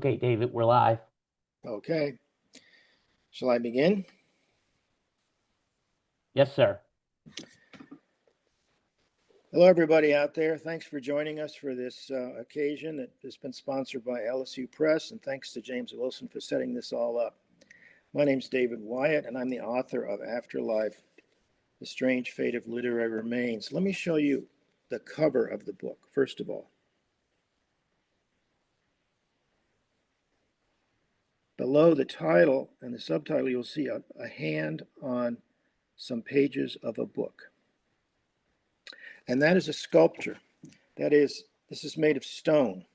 Okay, David, we're live. Okay. Shall I begin? Yes, sir. Hello, everybody out there. Thanks for joining us for this occasion that has been sponsored by LSU Press, and thanks to James Wilson for setting this all up. My name's David Wyatt, and I'm the author of Afterlife, The Strange Fate of Literary Remains. Let me show you the cover of the book, first of all. Below the title and the subtitle, you'll see a hand on some pages of a book. And that is a sculpture. That is, this is made of stone.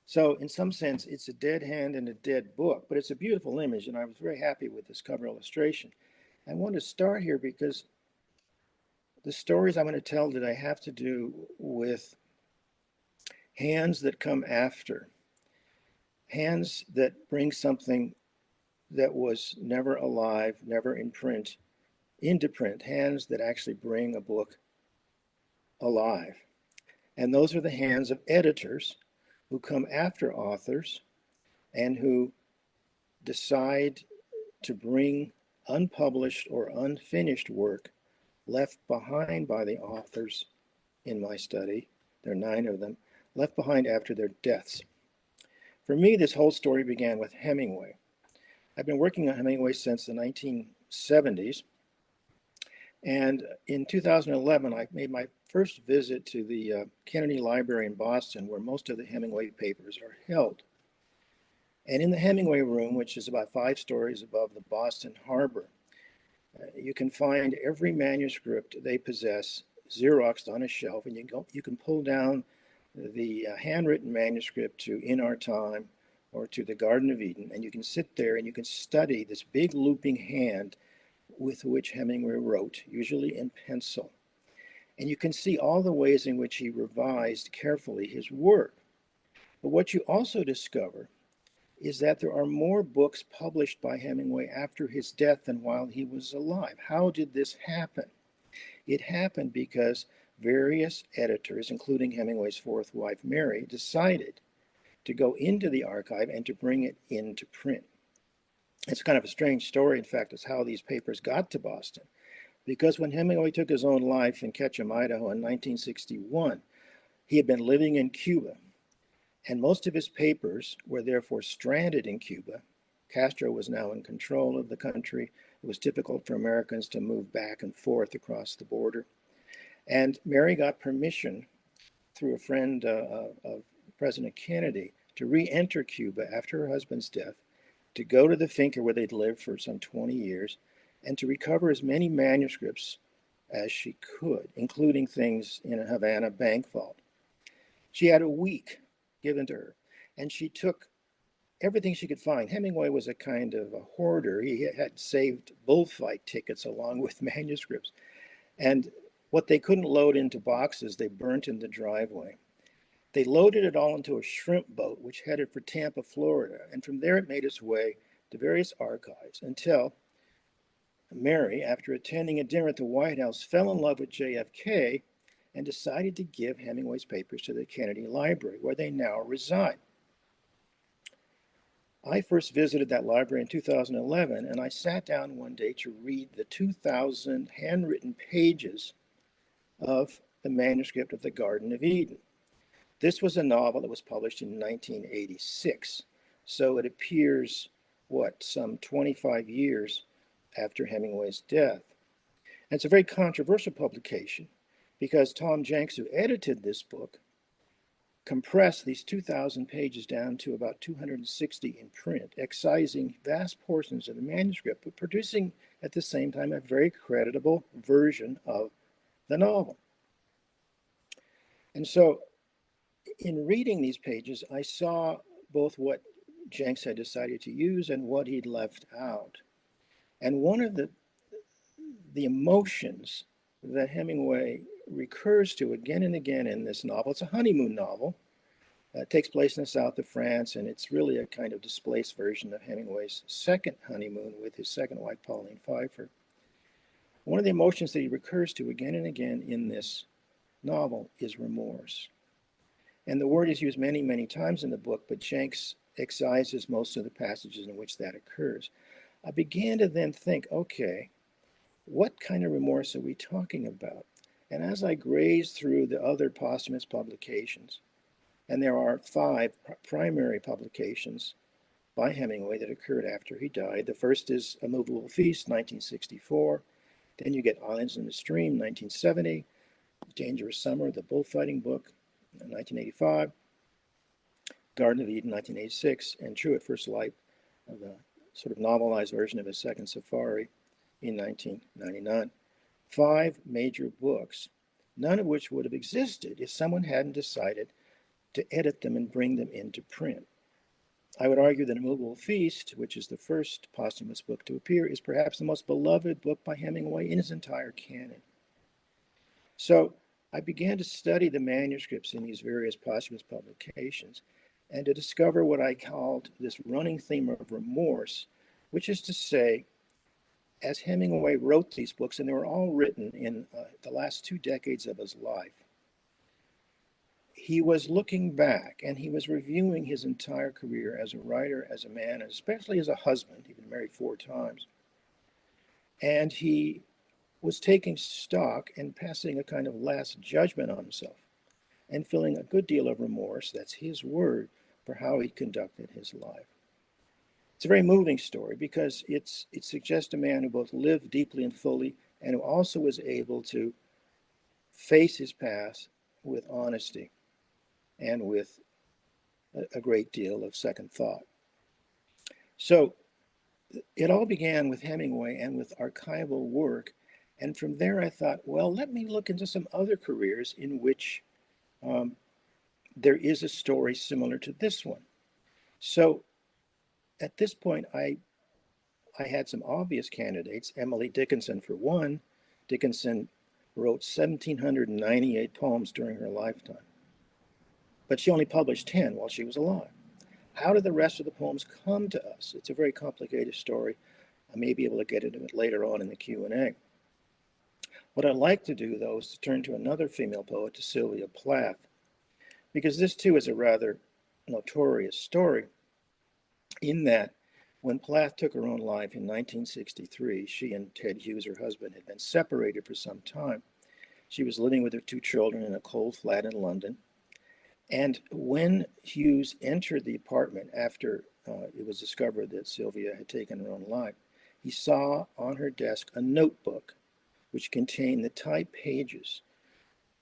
So in some sense, it's a dead hand and a dead book, but it's a beautiful image, and I was very happy with this cover illustration. I want to start here because the stories I'm going to tell today have to do with hands that come after, hands that bring something that was never alive, never in print, into print, hands that actually bring a book alive. And those are the hands of editors who come after authors and who decide to bring unpublished or unfinished work left behind by the authors in my study, there are 9 of them, left behind after their deaths. For me, this whole story began with Hemingway. I've been working on Hemingway since the 1970s. And in 2011, I made my first visit to the Kennedy Library in Boston, where most of the Hemingway papers are held. And in the Hemingway room, which is about 5 stories above the Boston Harbor, you can find every manuscript they possess Xeroxed on a shelf, and you can pull down the handwritten manuscript to In Our Time or to the Garden of Eden, and you can sit there and you can study this big looping hand with which Hemingway wrote, usually in pencil. And you can see all the ways in which he revised carefully his work. But what you also discover is that there are more books published by Hemingway after his death than while he was alive. How did this happen? It happened because various editors, including Hemingway's 4th wife, Mary, decided to go into the archive and to bring it into print. It's kind of a strange story, in fact, is how these papers got to Boston. Because when Hemingway took his own life in Ketchum, Idaho in 1961, he had been living in Cuba, and most of his papers were therefore stranded in Cuba. Castro was now in control of the country. It was difficult for Americans to move back and forth across the border. And Mary got permission through a friend of President Kennedy to re-enter Cuba after her husband's death, to go to the finca where they'd lived for some 20 years, and to recover as many manuscripts as she could, including things in a Havana bank vault. She had a week given to her, and she took everything she could find. Hemingway was a kind of a hoarder. He had saved bullfight tickets along with manuscripts. And what they couldn't load into boxes, they burnt in the driveway. They loaded it all into a shrimp boat, which headed for Tampa, Florida. And from there, it made its way to various archives until Mary, after attending a dinner at the White House, fell in love with JFK and decided to give Hemingway's papers to the Kennedy Library, where they now reside. I first visited that library in 2011, and I sat down one day to read the 2,000 handwritten pages of the manuscript of the Garden of Eden. This was a novel that was published in 1986, so it appears, some 25 years after Hemingway's death. And it's a very controversial publication because Tom Jenks, who edited this book, compressed these 2,000 pages down to about 260 in print, excising vast portions of the manuscript, but producing at the same time a very creditable version of the novel. And so in reading these pages, I saw both what Jenks had decided to use and what he'd left out. And one of the emotions that Hemingway recurs to again and again in this novel, it's a honeymoon novel. It takes place in the south of France, and it's really a kind of displaced version of Hemingway's second honeymoon with his second wife, Pauline Pfeiffer. One of the emotions that he recurs to again and again in this novel is remorse. And the word is used many, many times in the book, but Jenks excises most of the passages in which that occurs. I began to then think, okay, what kind of remorse are we talking about? And as I grazed through the other posthumous publications, and there are five primary publications by Hemingway that occurred after he died. The first is A Movable Feast, 1964. Then you get Islands in the Stream, 1970. Dangerous Summer, the bullfighting book, 1985. Garden of Eden, 1986. And True at First Light, the sort of novelized version of his second safari in 1999. Five major books, none of which would have existed if someone hadn't decided to edit them and bring them into print. I would argue that A Movable Feast, which is the first posthumous book to appear, is perhaps the most beloved book by Hemingway in his entire canon. So I began to study the manuscripts in these various posthumous publications and to discover what I called this running theme of remorse, which is to say, as Hemingway wrote these books, and they were all written in the last 2 decades of his life, he was looking back and he was reviewing his entire career as a writer, as a man, and especially as a husband. He'd been married 4 times. And he was taking stock and passing a kind of last judgment on himself and feeling a good deal of remorse, that's his word, for how he conducted his life. It's a very moving story because it suggests a man who both lived deeply and fully and who also was able to face his past with honesty and with a great deal of second thought. So it all began with Hemingway and with archival work. And from there, I thought, well, let me look into some other careers in which there is a story similar to this one. So at this point, I had some obvious candidates. Emily Dickinson, for one. Dickinson wrote 1,798 poems during her lifetime, but she only published 10 while she was alive. How did the rest of the poems come to us? It's a very complicated story. I may be able to get into it later on in the Q&A. What I'd like to do, though, is to turn to another female poet, to Sylvia Plath, because this, too, is a rather notorious story in that when Plath took her own life in 1963, she and Ted Hughes, her husband, had been separated for some time. She was living with her 2 children in a cold flat in London. And when Hughes entered the apartment after it was discovered that Sylvia had taken her own life, he saw on her desk a notebook which contained the typed pages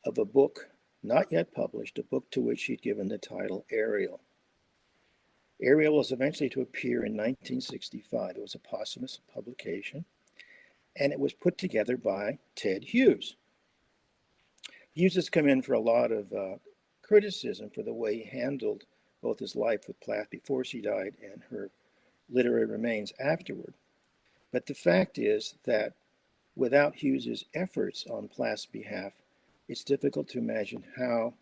of a book not yet published, a book to which she'd given the title Ariel. Ariel was eventually to appear in 1965. It was a posthumous publication, and it was put together by Ted Hughes. Hughes has come in for a lot of criticism for the way he handled both his life with Plath before she died and her literary remains afterward. But the fact is that without Hughes's efforts on Plath's behalf, it's difficult to imagine how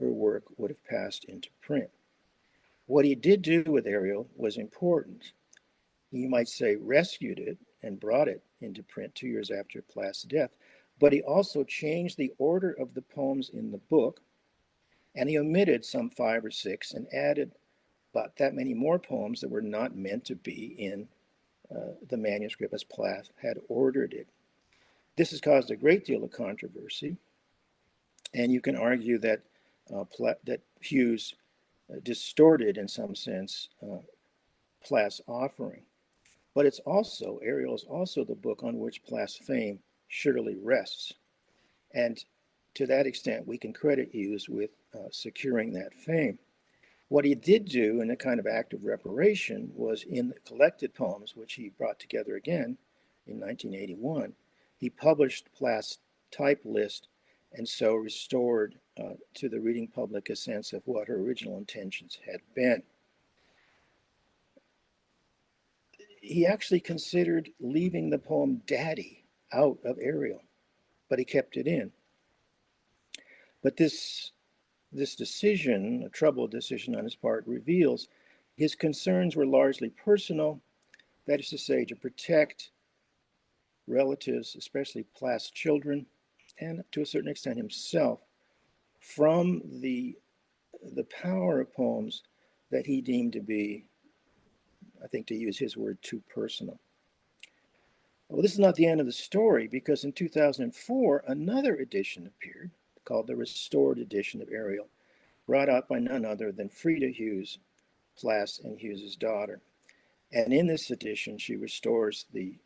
her work would have passed into print. What he did do with Ariel was important. You might say rescued it and brought it into print 2 years after Plath's death, but he also changed the order of the poems in the book, and he omitted some 5 or 6 and added about that many more poems that were not meant to be in the manuscript as Plath had ordered it. This has caused a great deal of controversy, and you can argue that that Hughes distorted, in some sense, Plath's offering. But it's also, Ariel is also the book on which Plath's fame surely rests. And to that extent, we can credit Hughes with securing that fame. What he did do in a kind of act of reparation was in the collected poems, which he brought together again in 1981, he published Plath's type list and so restored to the reading public a sense of what her original intentions had been. He actually considered leaving the poem Daddy out of Ariel, but he kept it in. But this decision, a troubled decision on his part, reveals his concerns were largely personal, that is to say, to protect relatives, especially Plath's children, and to a certain extent himself, from the power of poems that he deemed to be, I think to use his word, too personal. Well, this is not the end of the story, because in 2004, another edition appeared called the Restored Edition of Ariel, brought out by none other than Frida Hughes, Plath and Hughes's daughter. And in this edition, she restores the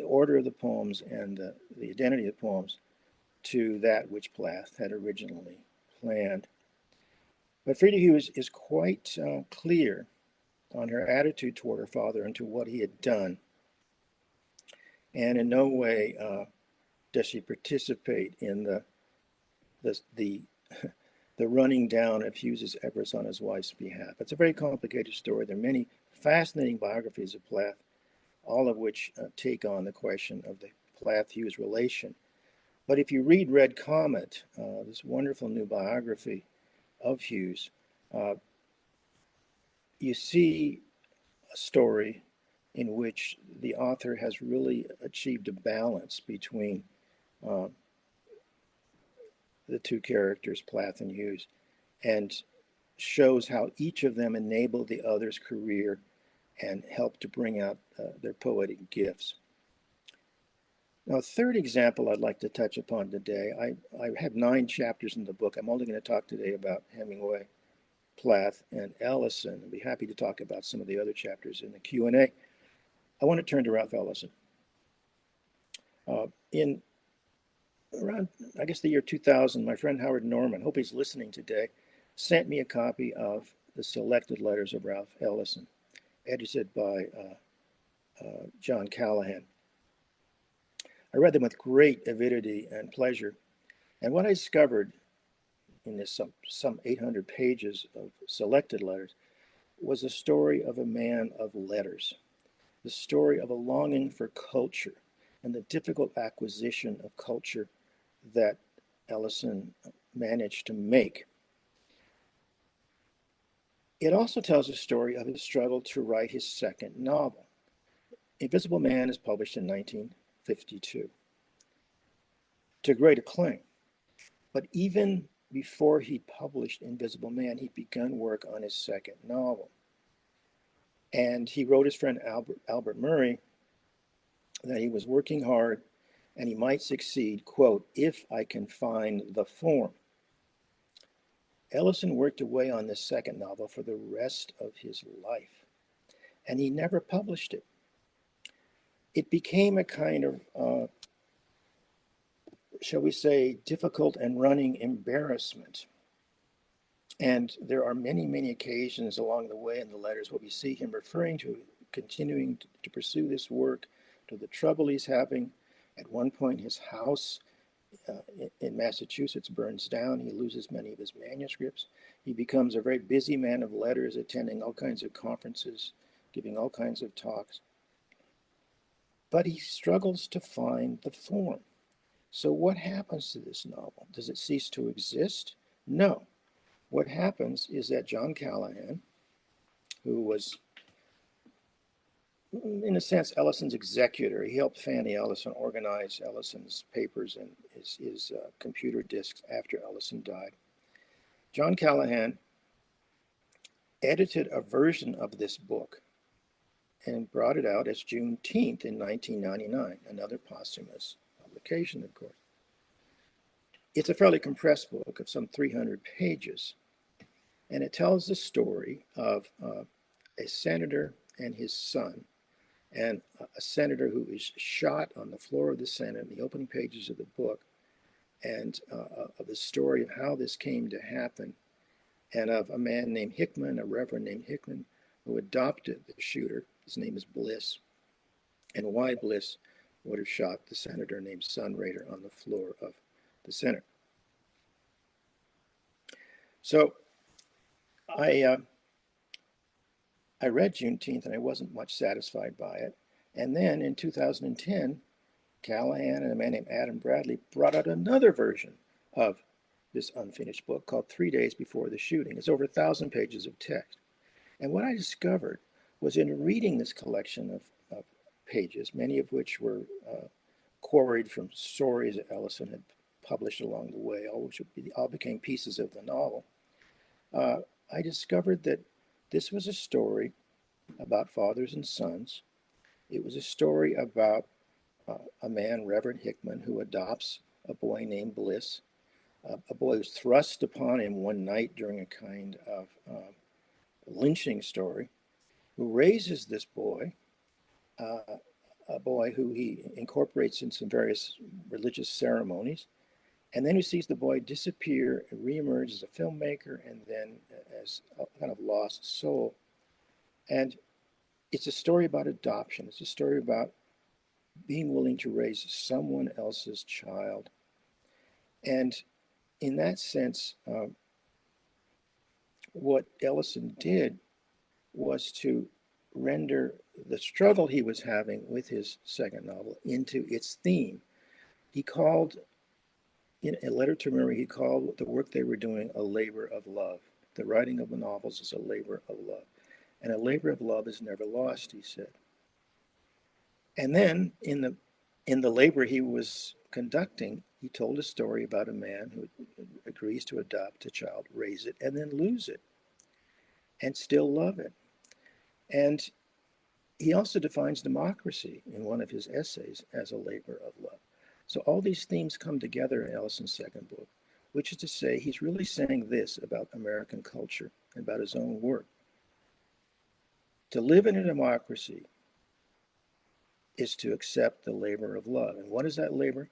order of the poems and the identity of the poems to that which Plath had originally planned. But Frida Hughes is quite clear on her attitude toward her father and to what he had done. And in no way does she participate in the running down of Hughes's efforts on his wife's behalf. It's a very complicated story. There are many fascinating biographies of Plath, all of which take on the question of the Plath-Hughes relation. But if you read Red Comet, this wonderful new biography of Hughes, you see a story in which the author has really achieved a balance between the two characters, Plath and Hughes, and shows how each of them enabled the other's career and helped to bring out their poetic gifts. Now, a third example I'd like to touch upon today. I have 9 chapters in the book. I'm only going to talk today about Hemingway, Plath, and Ellison. I'll be happy to talk about some of the other chapters in the Q&A. I want to turn to Ralph Ellison. In around, I guess, the year 2000, my friend Howard Norman, hope he's listening today, sent me a copy of the selected letters of Ralph Ellison, edited by John Callahan. I read them with great avidity and pleasure, and what I discovered in this some 800 pages of selected letters was a story of a man of letters, the story of a longing for culture and the difficult acquisition of culture that Ellison managed to make. It also tells a story of his struggle to write his second novel. Invisible Man is published in 1952 to great acclaim. But even before he published Invisible Man, he'd begun work on his second novel. And he wrote his friend Albert Murray that he was working hard and he might succeed, quote, if I can find the form. Ellison worked away on this second novel for the rest of his life, and he never published it. It became a kind of, shall we say, difficult and running embarrassment. And there are many, many occasions along the way in the letters where we see him referring to continuing to pursue this work, to the trouble he's having. At one point, his house in Massachusetts burns down. He loses many of his manuscripts. He becomes a very busy man of letters, attending all kinds of conferences, giving all kinds of talks. But he struggles to find the form. So what happens to this novel? Does it cease to exist? No. What happens is that John Callahan, who was, in a sense, Ellison's executor, he helped Fanny Ellison organize Ellison's papers and his computer disks after Ellison died. John Callahan edited a version of this book and brought it out as Juneteenth in 1999, another posthumous publication, of course. It's a fairly compressed book of some 300 pages, and it tells the story of a senator and his son, and a senator who is shot on the floor of the Senate in the opening pages of the book, and of the story of how this came to happen, and of a man named Hickman, a reverend named Hickman, who adopted the shooter. His name is Bliss, and why Bliss would have shot the senator named Sunraider on the floor of the Senate. So I read Juneteenth and I wasn't much satisfied by it. And then in 2010, Callahan and a man named Adam Bradley brought out another version of this unfinished book called 3 Days Before the Shooting. It's over 1,000 pages of text. And what I discovered was in reading this collection of pages, many of which were quarried from stories that Ellison had published along the way, all became pieces of the novel. I discovered that this was a story about fathers and sons. It was a story about a man, Reverend Hickman, who adopts a boy named Bliss, a boy who's thrust upon him one night during a kind of lynching story, who raises this boy, a boy who he incorporates in some various religious ceremonies, and then who sees the boy disappear and reemerge as a filmmaker and then as a kind of lost soul. And it's a story about adoption. It's a story about being willing to raise someone else's child. And in that sense, what Ellison did was to render the struggle he was having with his second novel into its theme. He called, in a letter to Murray, he called the work they were doing a labor of love. The writing of the novels is a labor of love. And a labor of love is never lost, he said. And then in the labor he was conducting, he told a story about a man who agrees to adopt a child, raise it, and then lose it, and still love it. And he also defines democracy in one of his essays as a labor of love. So all these themes come together in Ellison's second book, which is to say he's really saying this about American culture, about his own work. To live in a democracy is to accept the labor of love. And what is that labor?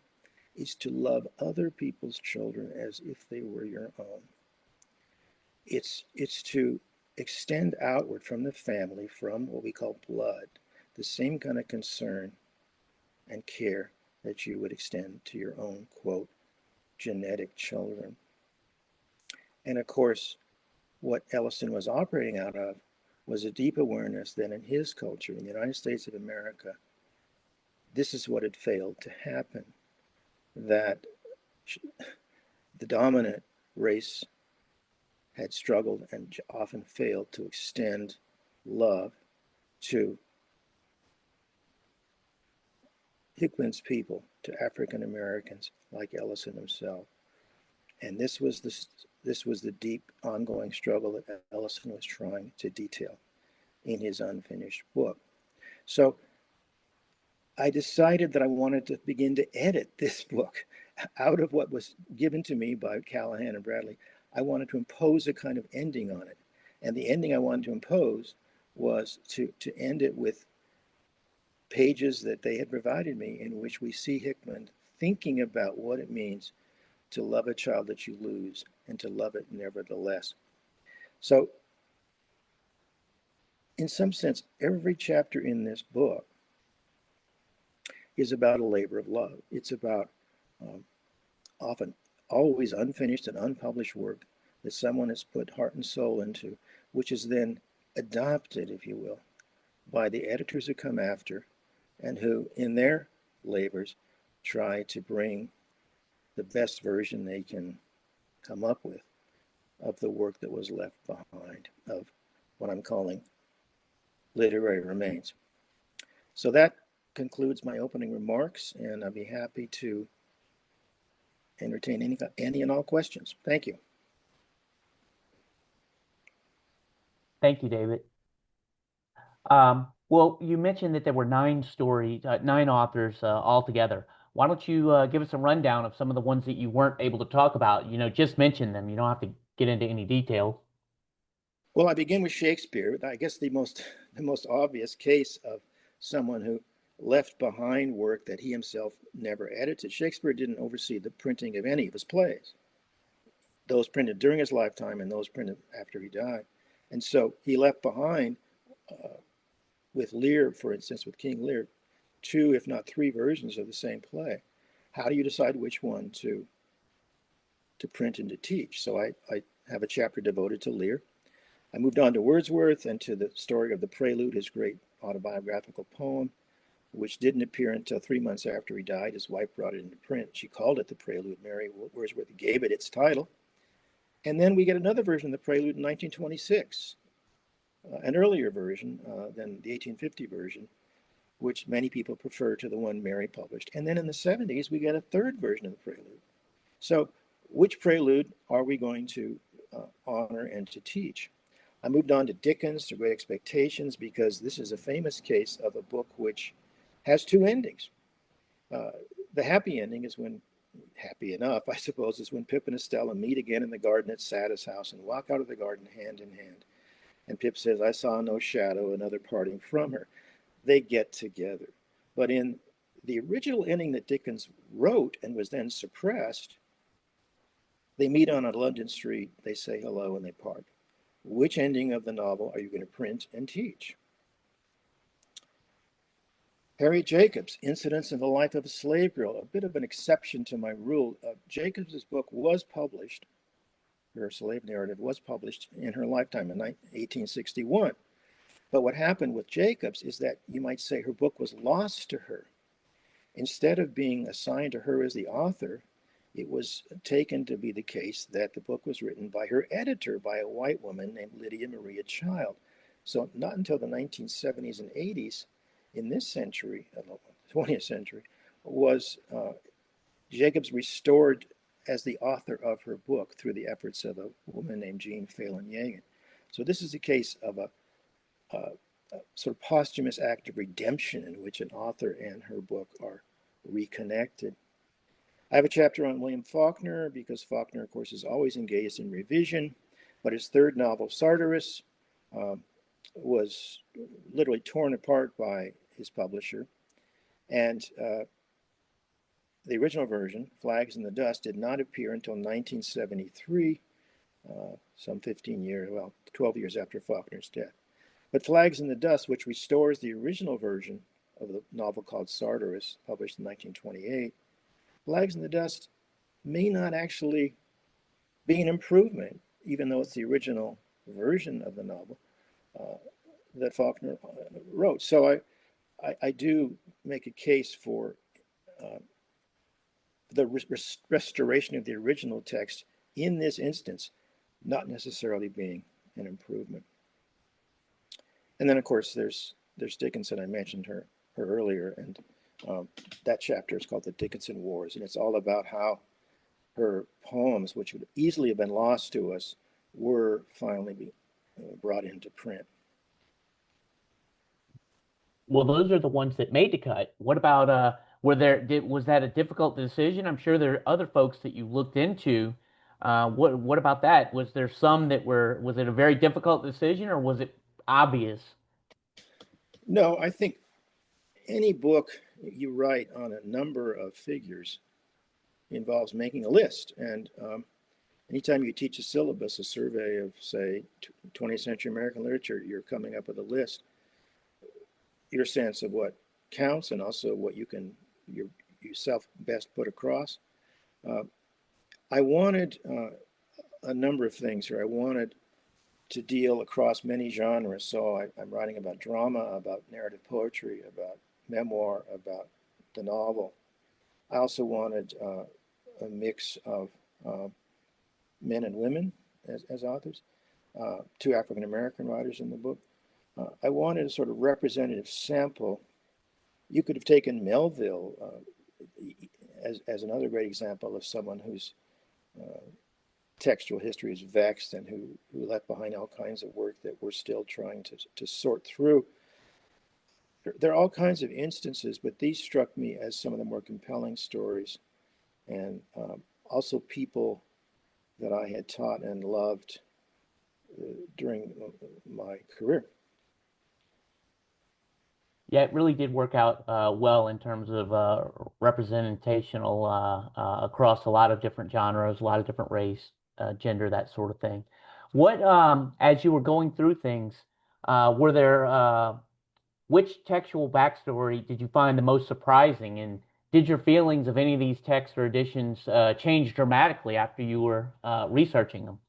It's to love other people's children as if they were your own. It's to extend outward from the family, from what we call blood, the same kind of concern and care that you would extend to your own, quote, genetic children. And of course, what Ellison was operating out of was a deep awareness that in his culture, in the United States of America, this is what had failed to happen, that the dominant race had struggled and often failed to extend love to Hickman's people, to African Americans like Ellison himself. And this was the deep ongoing struggle that Ellison was trying to detail in his unfinished book. So I decided that I wanted to begin to edit this book out of what was given to me by Callahan and Bradley. I wanted to impose a kind of ending on it. And the ending I wanted to impose was to end it with pages that they had provided me in which we see Hickman thinking about what it means to love a child that you lose and to love it nevertheless. So in some sense, every chapter in this book is about a labor of love. It's about often always unfinished and unpublished work that someone has put heart and soul into, which is then adopted, if you will, by the editors who come after and who, in their labors, try to bring the best version they can come up with of the work that was left behind, of what I'm calling literary remains. So that concludes my opening remarks, and I'll be happy to entertain any and all questions. Thank you. Thank you, David. Well, you mentioned that there were 9 authors altogether. Why don't you give us a rundown of some of the ones that you weren't able to talk about? Just mention them. You don't have to get into any detail. Well, I begin with Shakespeare. I guess the most obvious case of someone who left behind work that he himself never edited. Shakespeare didn't oversee the printing of any of his plays, those printed during his lifetime and those printed after he died. And so he left behind, with Lear, for instance, with King Lear, 2, if not 3 versions of the same play. How do you decide which one to print and to teach? So I have a chapter devoted to Lear. I moved on to Wordsworth and to the story of the Prelude, his great autobiographical poem, which didn't appear until 3 months after he died. His wife brought it into print. She called it the Prelude. Mary Wordsworth gave it its title. And then we get another version of the Prelude in 1926, an earlier version than the 1850 version, which many people prefer to the one Mary published. And then in the 70s, we get a third version of the Prelude. So which Prelude are we going to honor and to teach. I moved on to Dickens, to Great Expectations, because this is a famous case of a book which has two endings. The happy ending is when, happy enough, I suppose, is when Pip and Estella meet again in the garden at Sada's house and walk out of the garden hand in hand. And Pip says, I saw no shadow, another parting from her. They get together. But in the original ending that Dickens wrote and was then suppressed, they meet on a London street, they say hello, and they part. Which ending of the novel are you going to print and teach? Harriet Jacobs, Incidents in the Life of a Slave Girl, a bit of an exception to my rule. Jacobs' book was published, her slave narrative was published in her lifetime in 1861. But what happened with Jacobs is that you might say her book was lost to her. Instead of being assigned to her as the author, it was taken to be the case that the book was written by her editor, by a white woman named Lydia Maria Child. So not until the 1970s and 80s in this century, 20th century, was Jacobs restored as the author of her book through the efforts of a woman named Jean Phelan Yagan. So this is a case of a sort of posthumous act of redemption in which an author and her book are reconnected. I have a chapter on William Faulkner because Faulkner, of course, is always engaged in revision, but his third novel, Sartorus, was literally torn apart by his publisher. And the original version, Flags in the Dust, did not appear until 1973, some 15 years, well, 12 years after Faulkner's death. But Flags in the Dust, which restores the original version of the novel called Sartorus, published in 1928, Flags in the Dust may not actually be an improvement, even though it's the original version of the novel that Faulkner wrote. So I do make a case for the restoration of the original text in this instance, not necessarily being an improvement. And then, of course, there's Dickinson. I mentioned her earlier, and that chapter is called The Dickinson Wars, and it's all about how her poems, which would easily have been lost to us, were finally brought into print. Well, those are the ones that made the cut. What about was that a difficult decision? I'm sure there are other folks that you looked into. What about that? Was there some that was it a very difficult decision or was it obvious? No, I think any book you write on a number of figures involves making a list. And anytime you teach a syllabus, a survey of, say, 20th century American literature, you're coming up with a list. Your sense of what counts and also what you can yourself best put across. I wanted a number of things here. I wanted to deal across many genres. So I'm writing about drama, about narrative poetry, about memoir, about the novel. I also wanted a mix of men and women as authors, two African American writers in the book. I wanted a sort of representative sample. You could have taken Melville as another great example of someone whose textual history is vexed and who left behind all kinds of work that we're still trying to sort through. There are all kinds of instances, but these struck me as some of the more compelling stories, and also people that I had taught and loved during my career. Yeah, it really did work out well in terms of representational across a lot of different genres, a lot of different race, gender, that sort of thing. What, as you were going through things, were there which textual backstory did you find the most surprising, and did your feelings of any of these texts or editions change dramatically after you were researching them?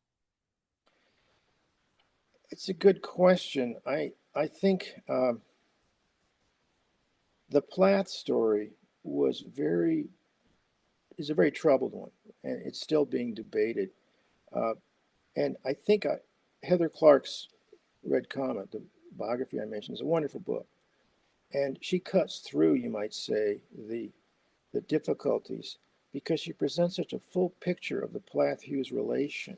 It's a good question. I think the Plath story is a very troubled one, and it's still being debated. And I think Heather Clark's Red Comet, the biography I mentioned, is a wonderful book. And she cuts through, you might say, the difficulties because she presents such a full picture of the Plath-Hughes relation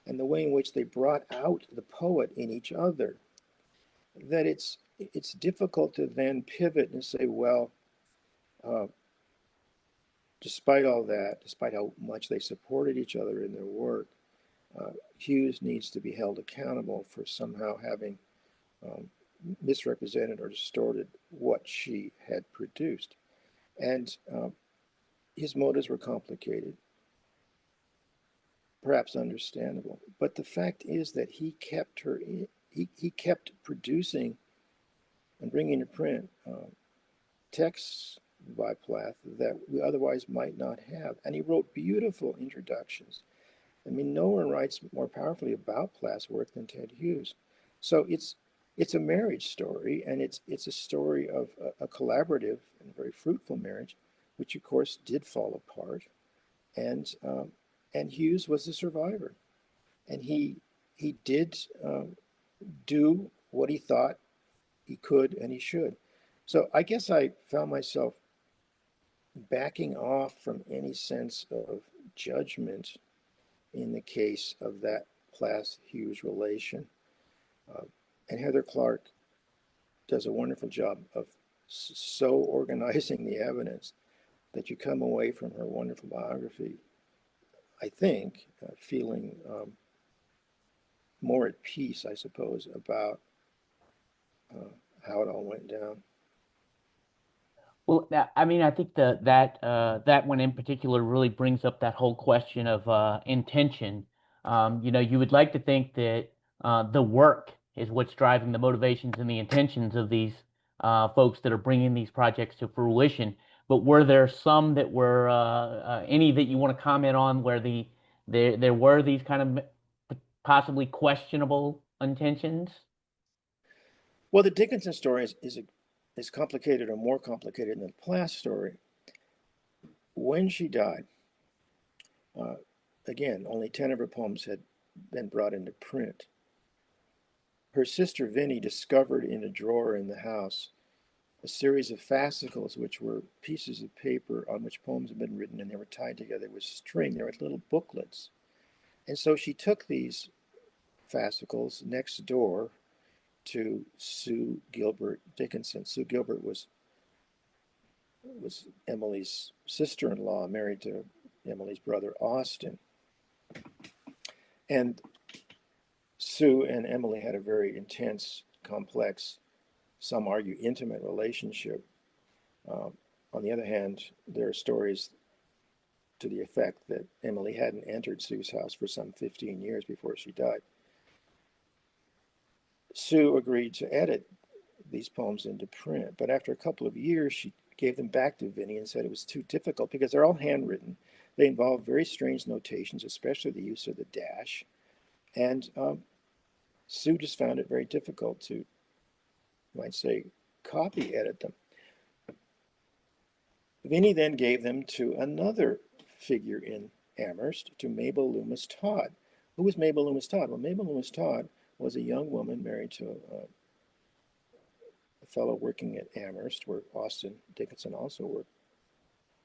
and the way in which they brought out the poet in each other, that it's difficult to then pivot and say, well, uh, despite all that, despite how much they supported each other in their work, Hughes needs to be held accountable for somehow having um, misrepresented or distorted what she had produced. And his motives were complicated, perhaps understandable. But the fact is that he kept her, he kept producing and bringing to print texts by Plath that we otherwise might not have. And he wrote beautiful introductions. I mean, no one writes more powerfully about Plath's work than Ted Hughes. So it's a marriage story, and it's a story of a collaborative and very fruitful marriage, which of course did fall apart. And Hughes was a survivor, and he did do what he thought he could and he should. So I guess I found myself backing off from any sense of judgment in the case of that Plath-Hughes relation. And Heather Clark does a wonderful job of so organizing the evidence that you come away from her wonderful biography, I think, feeling more at peace, I suppose, about how it all went down. Well, I mean, I think that one in particular really brings up that whole question of intention. You would like to think that the work is what's driving the motivations and the intentions of these folks that are bringing these projects to fruition. But were there some that were any that you want to comment on where there were these kind of possibly questionable intentions? Well, the Dickinson story is complicated, or more complicated than the Plath story. When she died, uh, again, only 10 of her poems had been brought into print. Her sister Vinnie discovered in a drawer in the house a series of fascicles, which were pieces of paper on which poems had been written, and they were tied together with string. They were little booklets. And so she took these fascicles next door to Sue Gilbert Dickinson. Sue Gilbert was Emily's sister-in-law, married to Emily's brother Austin. And Sue and Emily had a very intense, complex, some argue intimate relationship. On the other hand, there are stories to the effect that Emily hadn't entered Sue's house for some 15 years before she died. Sue agreed to edit these poems into print, but after a couple of years, she gave them back to Vinnie and said it was too difficult because they're all handwritten. They involve very strange notations, especially the use of the dash. And Sue just found it very difficult to, you might say, copy edit them. Vinnie then gave them to another figure in Amherst, to Mabel Loomis Todd. Who was Mabel Loomis Todd? Well, Mabel Loomis Todd was a young woman married to a fellow working at Amherst, where Austin Dickinson also worked.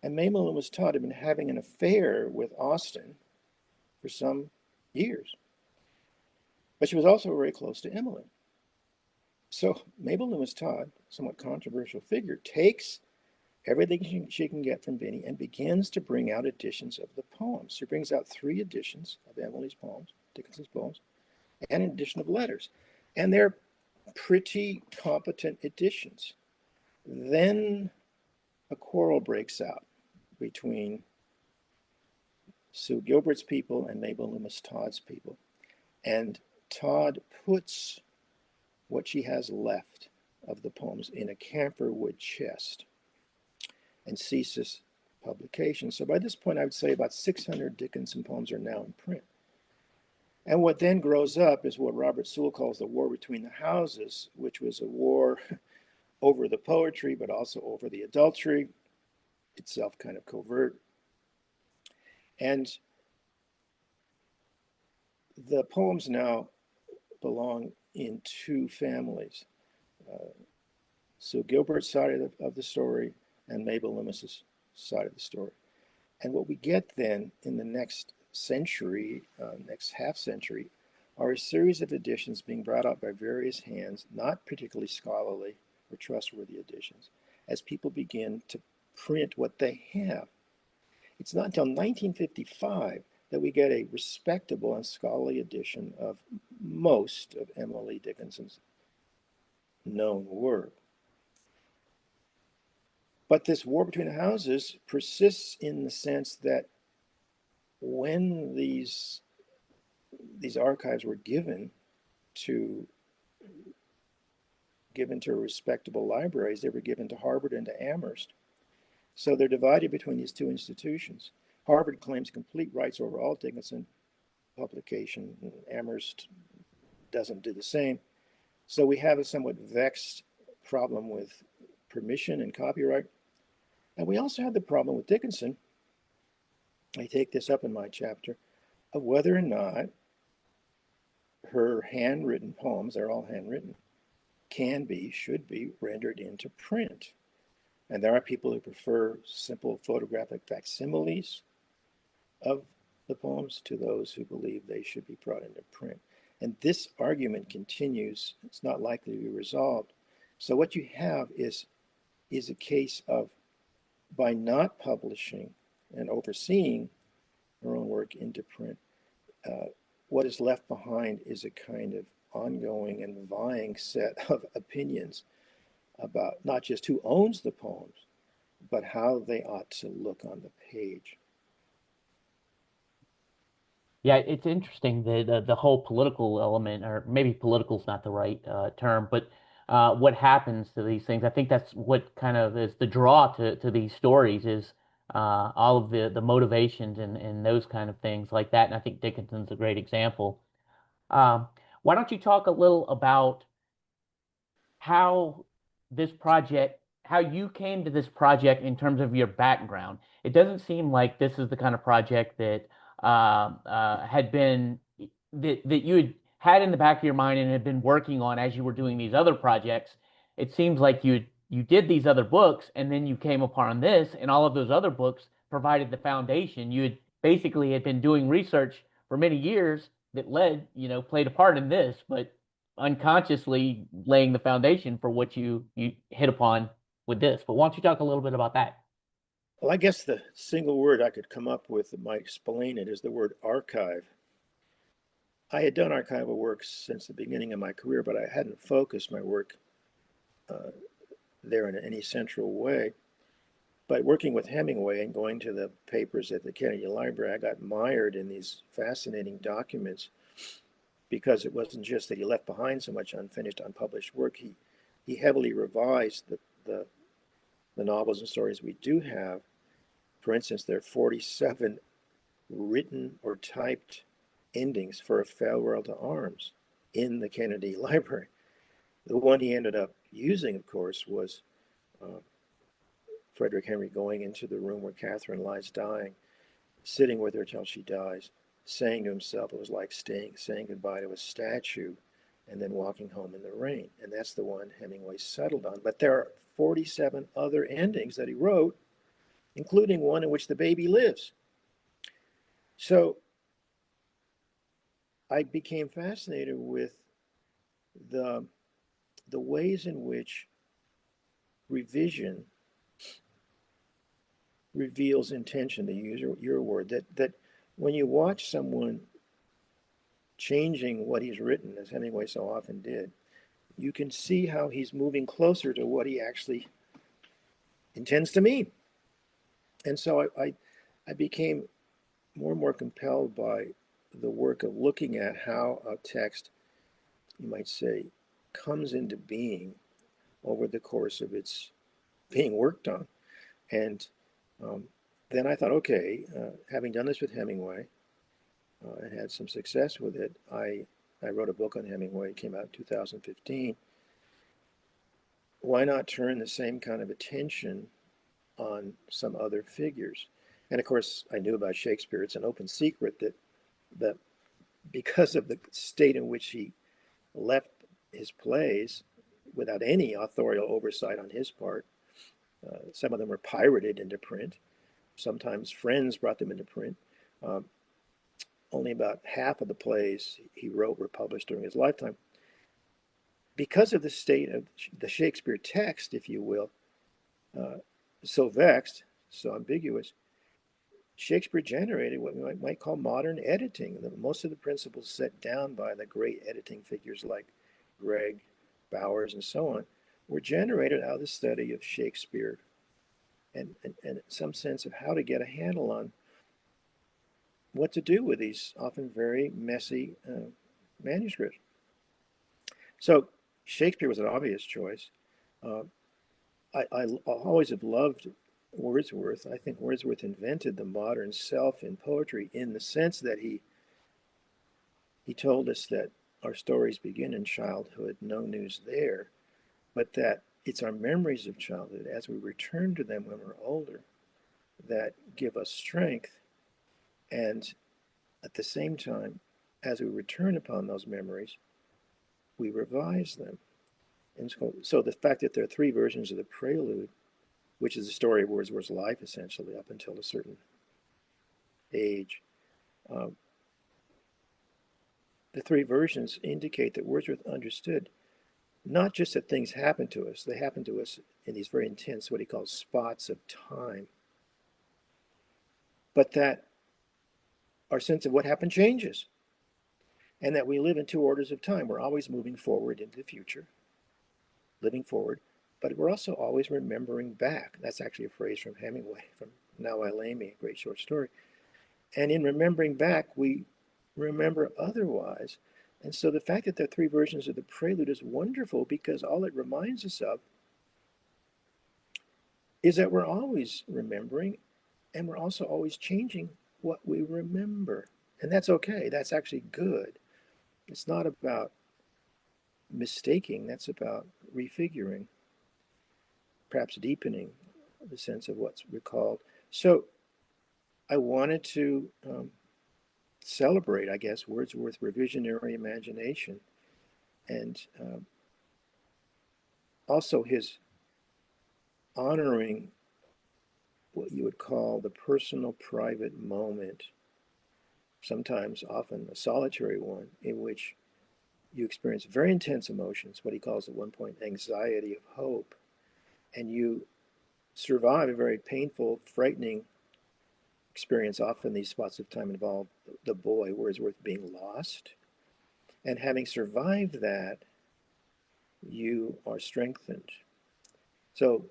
And Mabel Loomis Todd had been having an affair with Austin for some years. But she was also very close to Emily. So Mabel Loomis Todd, somewhat controversial figure, takes everything she can get from Vinnie and begins to bring out editions of the poems. She brings out 3 editions of Emily's poems, Dickinson's poems, and an edition of letters. And they're pretty competent editions. Then a quarrel breaks out between Sue Gilbert's people and Mabel Loomis Todd's people. And Todd puts what she has left of the poems in a camphorwood chest and ceases publication. So by this point, I would say about 600 Dickinson poems are now in print. And what then grows up is what Robert Sewell calls the war between the houses, which was a war over the poetry, but also over the adultery, itself kind of covert. And the poems now belong in 2 families, Sue Gilbert's side of the story and Mabel Loomis's side of the story. And what we get then in the next century, next half century, are a series of editions being brought out by various hands, not particularly scholarly or trustworthy editions, as people begin to print what they have. It's not until 1955 that we get a respectable and scholarly edition of most of Emily Dickinson's known work. But this war between the houses persists in the sense that when these archives were given to respectable libraries, they were given to Harvard and to Amherst. So they're divided between these two institutions. Harvard claims complete rights over all Dickinson publication, and Amherst doesn't do the same. So we have a somewhat vexed problem with permission and copyright. And we also have the problem with Dickinson, I take this up in my chapter, of whether or not her handwritten poems, they're all handwritten, should be rendered into print. And there are people who prefer simple photographic facsimiles of the poems to those who believe they should be brought into print. And this argument continues. It's not likely to be resolved. So what you have is a case of, by not publishing and overseeing her own work into print, what is left behind is a kind of ongoing and vying set of opinions about not just who owns the poems, but how they ought to look on the page. Yeah, it's interesting the whole political element, or maybe political is not the right term, but what happens to these things. I think that's what kind of is the draw to these stories is all of the motivations and those kind of things like that. And I think Dickinson's a great example. Um, why don't you talk a little about how how you came to this project in terms of your background? It doesn't seem like this is the kind of project that had been that you had in the back of your mind and had been working on as you were doing these other projects. It seems like you did these other books and then you came upon this, and all of those other books provided the foundation. You had basically had been doing research for many years that played a part in this, but unconsciously laying the foundation for what you hit upon with this. But why don't you talk a little bit about that? Well, I guess the single word I could come up with that might explain it is the word archive. I had done archival work since the beginning of my career, but I hadn't focused my work there in any central way. But working with Hemingway and going to the papers at the Kennedy Library, I got mired in these fascinating documents because it wasn't just that he left behind so much unfinished, unpublished work. He heavily revised the novels and stories we do have. For instance, there are 47 written or typed endings for A Farewell to Arms in the Kennedy Library. The one he ended up using, of course, was Frederick Henry going into the room where Catherine lies dying, sitting with her till she dies, saying to himself it was like saying goodbye to a statue and then walking home in the rain. And that's the one Hemingway settled on. But there are 47 other endings that he wrote, including one in which the baby lives. So I became fascinated with the ways in which revision reveals intention, to use your word, that when you watch someone changing what he's written, as Hemingway so often did, you can see how he's moving closer to what he actually intends to mean. And so I became more and more compelled by the work of looking at how a text, you might say, comes into being over the course of its being worked on. And then I thought, okay, having done this with Hemingway and had some success with it, I wrote a book on Hemingway. It came out in 2015. Why not turn the same kind of attention on some other figures? And of course, I knew about Shakespeare. It's an open secret that because of the state in which he left his plays without any authorial oversight on his part, some of them were pirated into print. Sometimes friends brought them into print. only about half of the plays he wrote were published during his lifetime. Because of the state of the Shakespeare text, if you will, uh, so vexed, so ambiguous, Shakespeare generated what we might call modern editing. Most of the principles set down by the great editing figures like Gregg, Bowers, and so on were generated out of the study of Shakespeare and some sense of how to get a handle on what to do with these often very messy manuscripts. So Shakespeare was an obvious choice. Uh, I always have loved Wordsworth. I think Wordsworth invented the modern self in poetry in the sense that he told us that our stories begin in childhood, no news there, but that it's our memories of childhood as we return to them when we're older that give us strength. And at the same time, as we return upon those memories, we revise them. And so the fact that there are three versions of the prelude, which is the story of Wordsworth's life, essentially, up until a certain age, um, the three versions indicate that Wordsworth understood not just that things happen to us, they happen to us in these very intense, what he calls spots of time, but that our sense of what happened changes, and that we live in two orders of time. We're always moving forward into the future, living forward, but we're also always remembering back. That's actually a phrase from Hemingway, from Now I Lay Me, a great short story. And in remembering back, we remember otherwise. And so the fact that there are three versions of the prelude is wonderful because all it reminds us of is that we're always remembering and we're also always changing what we remember. And that's okay. That's actually good. It's not about mistaking, that's about refiguring, perhaps deepening the sense of what's recalled. So I wanted to celebrate, I guess, Wordsworth's revisionary imagination and also his honoring what you would call the personal private moment, sometimes often a solitary one, in which you experience very intense emotions, what he calls at one point anxiety of hope, and you survive a very painful, frightening experience. Often these spots of time involve the boy, Wordsworth, being lost. And having survived that, you are strengthened. So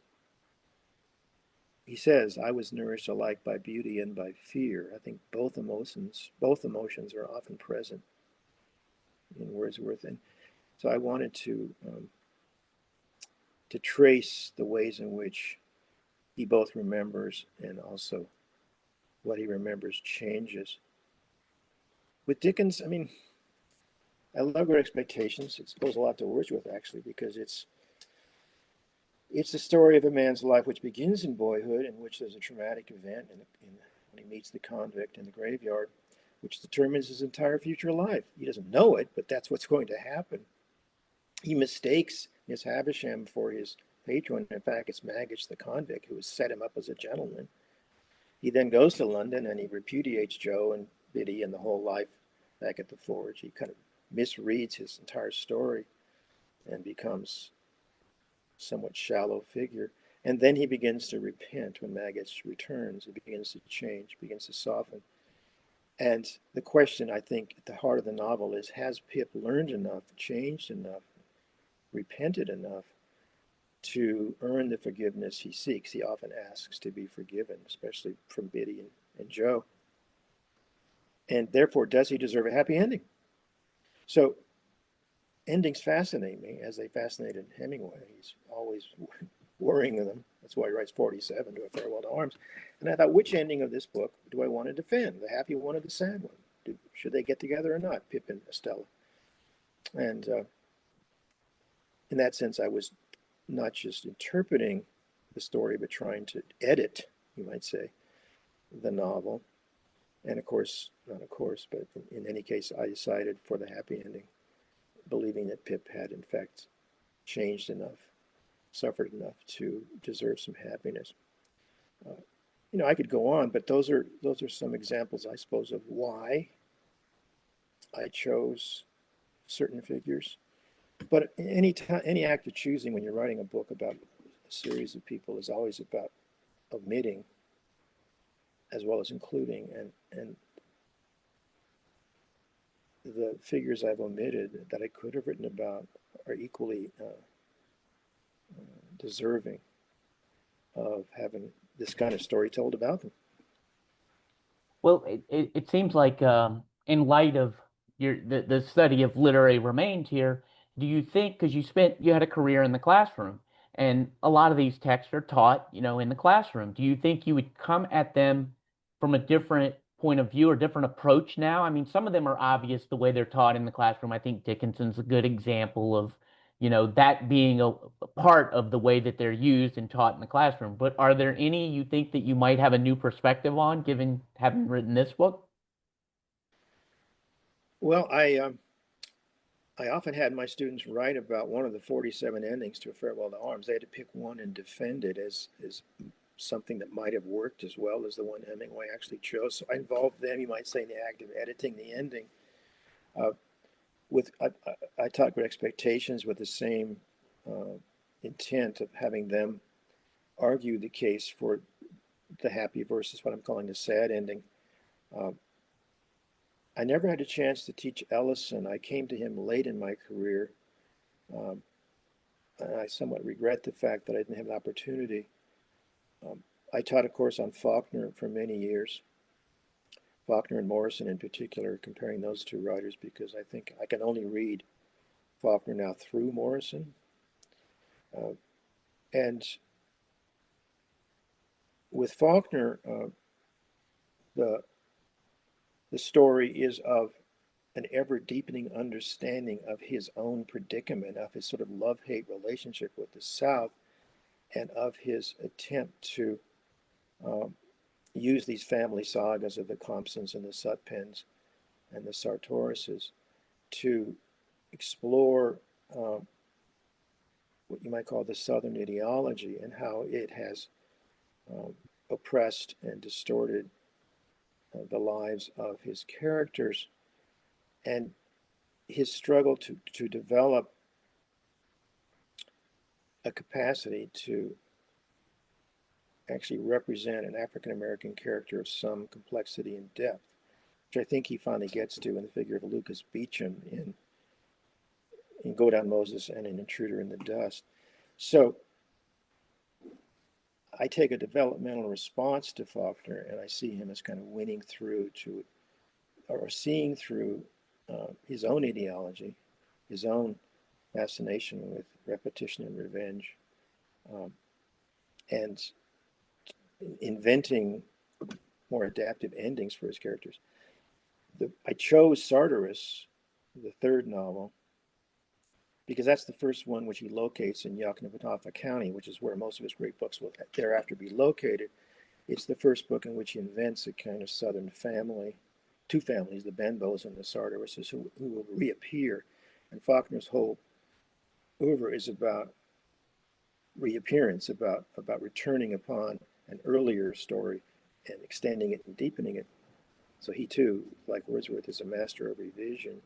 he says, I was nourished alike by beauty and by fear. I think both emotions are often present in Wordsworth. And so I wanted to trace the ways in which he both remembers and also what he remembers changes. With Dickens, I mean, I love Great Expectations. It goes a lot to Wordsworth, actually, because it's the story of a man's life which begins in boyhood, in which there's a traumatic event when he meets the convict in the graveyard, which determines his entire future life. He doesn't know it, but that's what's going to happen. He mistakes Miss Havisham for his patron. In fact, it's Maggots, the convict, who has set him up as a gentleman. He then goes to London and he repudiates Joe and Biddy and the whole life back at the forge. He kind of misreads his entire story and becomes a somewhat shallow figure. And then he begins to repent when Maggots returns. He begins to change, begins to soften. And the question, I think, at the heart of the novel is, has Pip learned enough, changed enough, repented enough to earn the forgiveness he seeks? He often asks to be forgiven, especially from Biddy and Joe. And therefore, does he deserve a happy ending? So endings fascinate me, as they fascinated Hemingway. He's always worrying them. That's why he writes 47, To a Farewell to Arms. And I thought, which ending of this book do I want to defend? The happy one or the sad one? Should they get together or not, Pip and Estella? And in that sense, I was not just interpreting the story, but trying to edit, you might say, the novel. And of course, not of course, but in any case, I decided for the happy ending, believing that Pip had in fact changed enough, suffered enough to deserve some happiness. I could go on, but those are some examples, I suppose, of why I chose certain figures. But any act of choosing when you're writing a book about a series of people is always about omitting as well as including. And the figures I've omitted that I could have written about are equally deserving of having this kind of story told about them. Well, it seems like in light of the study of literary remains here, do you think, because you had a career in the classroom, and a lot of these texts are taught, in the classroom, do you think you would come at them from a different point of view or different approach now? I mean, some of them are obvious the way they're taught in the classroom. I think Dickinson's a good example of, that being a part of the way that they're used and taught in the classroom. But are there any you think that you might have a new perspective on, given having written this book? Well, I often had my students write about one of the 47 endings to A Farewell to Arms. They had to pick one and defend it as something that might have worked as well as the one Hemingway actually chose. So I involved them, you might say, in the act of editing the ending. Uh, I taught Great Expectations with the same intent of having them argue the case for the happy versus what I'm calling the sad ending. Uh, I never had a chance to teach Ellison. I came to him late in my career. Um, and I somewhat regret the fact that I didn't have an opportunity. I taught a course on Faulkner for many years, Faulkner and Morrison in particular, comparing those two writers, because I think I can only read Faulkner now through Morrison. And with Faulkner, the story is of an ever deepening understanding of his own predicament, of his sort of love-hate relationship with the South, and of his attempt to use these family sagas of the Compsons and the Sutpens and the Sartorises to explore what you might call the Southern ideology and how it has oppressed and distorted the lives of his characters, and his struggle to develop a capacity to actually represent an African American character of some complexity and depth, which I think he finally gets to in the figure of Lucas Beecham in Go Down Moses and in Intruder in the Dust. So I take a developmental response to Faulkner, and I see him as kind of winning through to, or seeing through his own ideology, his own fascination with repetition and revenge, and inventing more adaptive endings for his characters. I chose Sartorus, the third novel, because that's the first one which he locates in Yoknapatawpha County, which is where most of his great books will thereafter be located. It's the first book in which he invents a kind of Southern family, two families, the Benbows and the Sartorises, who will reappear. And Faulkner's whole oeuvre is about reappearance, about returning upon an earlier story and extending it and deepening it. So he too, like Wordsworth, is a master of revision.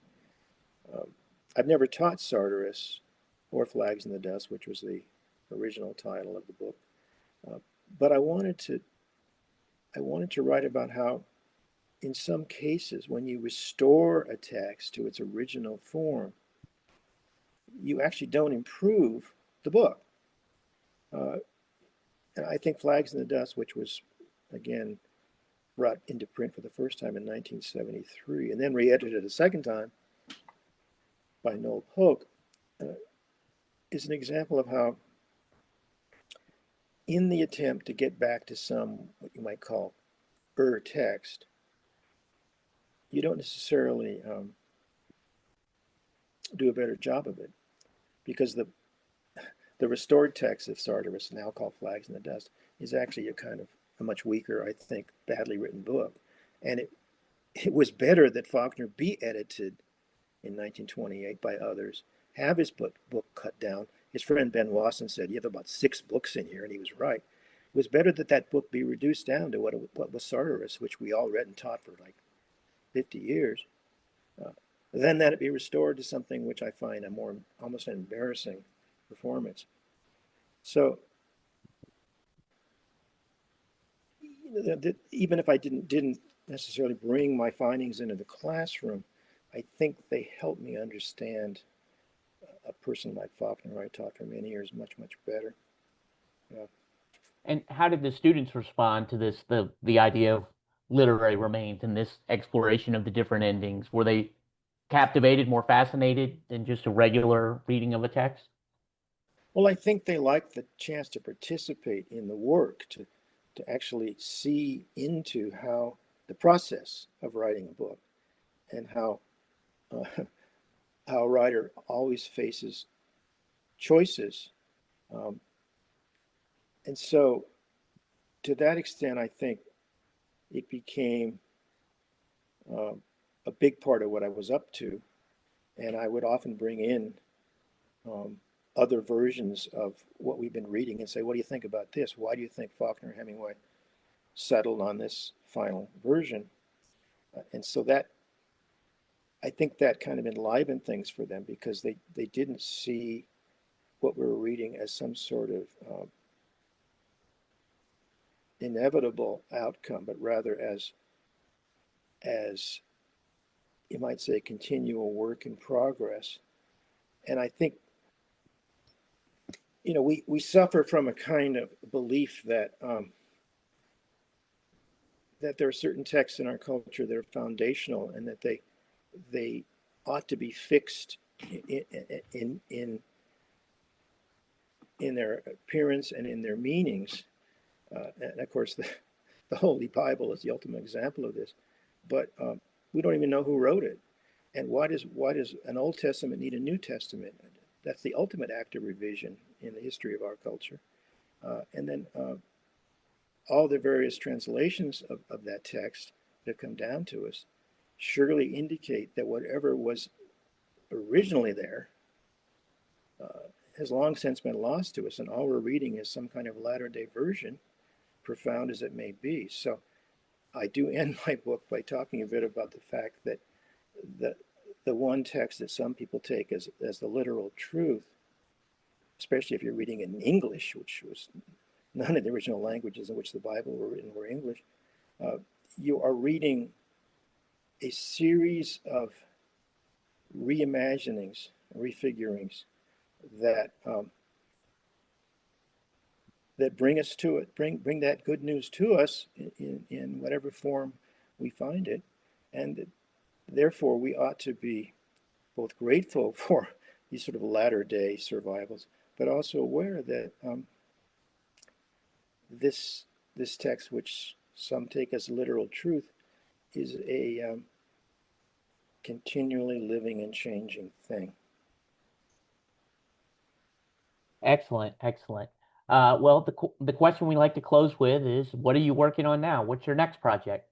I've never taught Sartorus or Flags in the Dust, which was the original title of the book, but I wanted to write about how, in some cases, when you restore a text to its original form, you actually don't improve the book. And I think Flags in the Dust, which was, again, brought into print for the first time in 1973 and then re-edited a second time by Noel Polk, is an example of how, in the attempt to get back to some, what you might call, text, you don't necessarily do a better job of it, because the restored text of Sartorus, now called Flags in the Dust, is actually a much weaker, I think, badly written book. And it was better that Faulkner be edited in 1928 by others, have his book cut down. His friend Ben Wasson said, "You have about 6 books in here," and he was right. It was better that that book be reduced down to what was Sartorus, which we all read and taught for like 50 years, then that it be restored to something which I find a more almost an embarrassing performance. So even if I didn't necessarily bring my findings into the classroom, I think they helped me understand a person like Faulkner, who I taught for many years, much better. Yeah. And how did the students respond to this, the idea of literary remains and this exploration of the different endings? Were they captivated, more fascinated than just a regular reading of a text? Well, I think they like the chance to participate in the work, to actually see into how the process of writing a book and uh, how a writer always faces choices. Um, and so, to that extent, I think it became uh, a big part of what I was up to. And I would often bring in um, other versions of what we've been reading and say, what do you think about this? Why do you think Faulkner and Hemingway settled on this final version? And so that, I think that kind of enlivened things for them because they didn't see what we were reading as some sort of inevitable outcome, but rather as you might say, continual work in progress. And I think, we suffer from a kind of belief that there are certain texts in our culture that are foundational and that they ought to be fixed in their appearance and in their meanings. And of course, the Holy Bible is the ultimate example of this. But we don't even know who wrote it. And why does an Old Testament need a New Testament? That's the ultimate act of revision in the history of our culture. And then all the various translations of that text that have come down to us surely indicate that whatever was originally there has long since been lost to us, and all we're reading is some kind of latter-day version, profound as it may be. So I do end my book by talking a bit about the fact that the one text that some people take as the literal truth, especially if you're reading in English, which was none of the original languages in which the Bible were written were English, you are reading a series of reimaginings, refigurings that that bring us to it, bring that good news to us in whatever form we find it, and therefore we ought to be both grateful for these sort of latter-day survivals, but also aware that this text, which some take as literal truth, is a continually living and changing thing. Excellent, excellent. Well, the question we like to close with is, what are you working on now? What's your next project?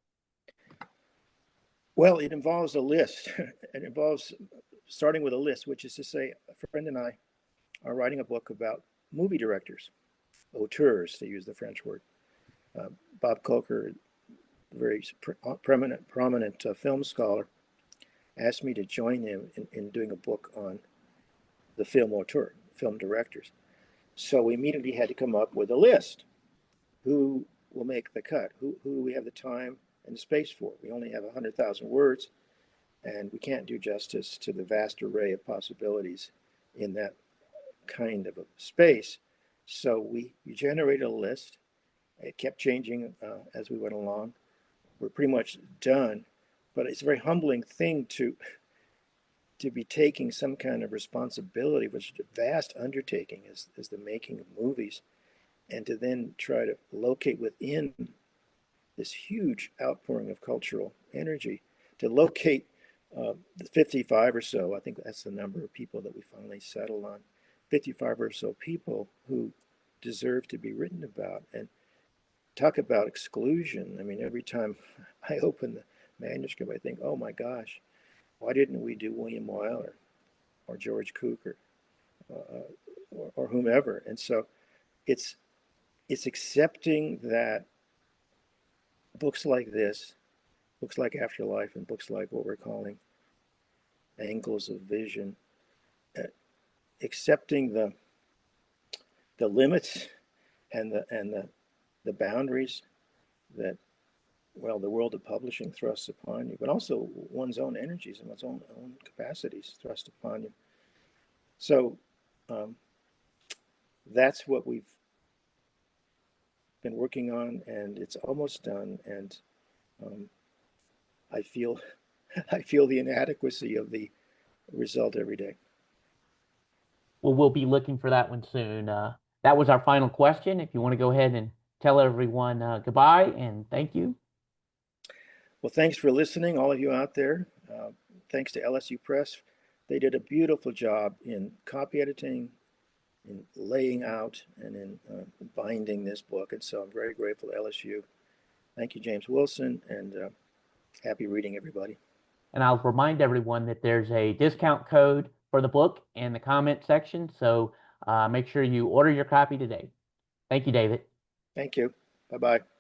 Well, it involves a list. It involves starting with a list, which is to say, a friend and I are writing a book about movie directors, auteurs, to use the French word. Bob Kolker, very prominent film scholar, asked me to join him in doing a book on the film auteur, film directors. So we immediately had to come up with a list. Who will make the cut? Who do we have the time and the space for? We only have 100,000 words, and we can't do justice to the vast array of possibilities in that kind of a space. So we generated a list. It kept changing as we went along. We're pretty much done, but it's a very humbling thing to be taking some kind of responsibility, which is a vast undertaking as the making of movies, and to then try to locate within this huge outpouring of cultural energy, to locate the 55 or so, I think that's the number of people that we finally settled on, 55 or so people who deserve to be written about. And talk about exclusion. I mean, every time I open the manuscript, I think, oh my gosh, why didn't we do William Wyler or George Cukor or whomever? And so it's accepting that books like this, books like Afterlife, and books like what we're calling angles of vision, accepting the limits and the boundaries that, well, the world of publishing thrusts upon you, but also one's own energies and one's own capacities thrust upon you. So that's what we've been working on, and it's almost done. And I feel the inadequacy of the result every day. Well, we'll be looking for that one soon. That was our final question. If you want to go ahead and tell everyone goodbye and thank you. Well, thanks for listening, all of you out there. Thanks to LSU Press. They did a beautiful job in copy editing, in laying out, and in binding this book. And so I'm very grateful to LSU. Thank you, James Wilson, and happy reading, everybody. And I'll remind everyone that there's a discount code for the book in the comment section. So make sure you order your copy today. Thank you, David. Thank you. Bye-bye.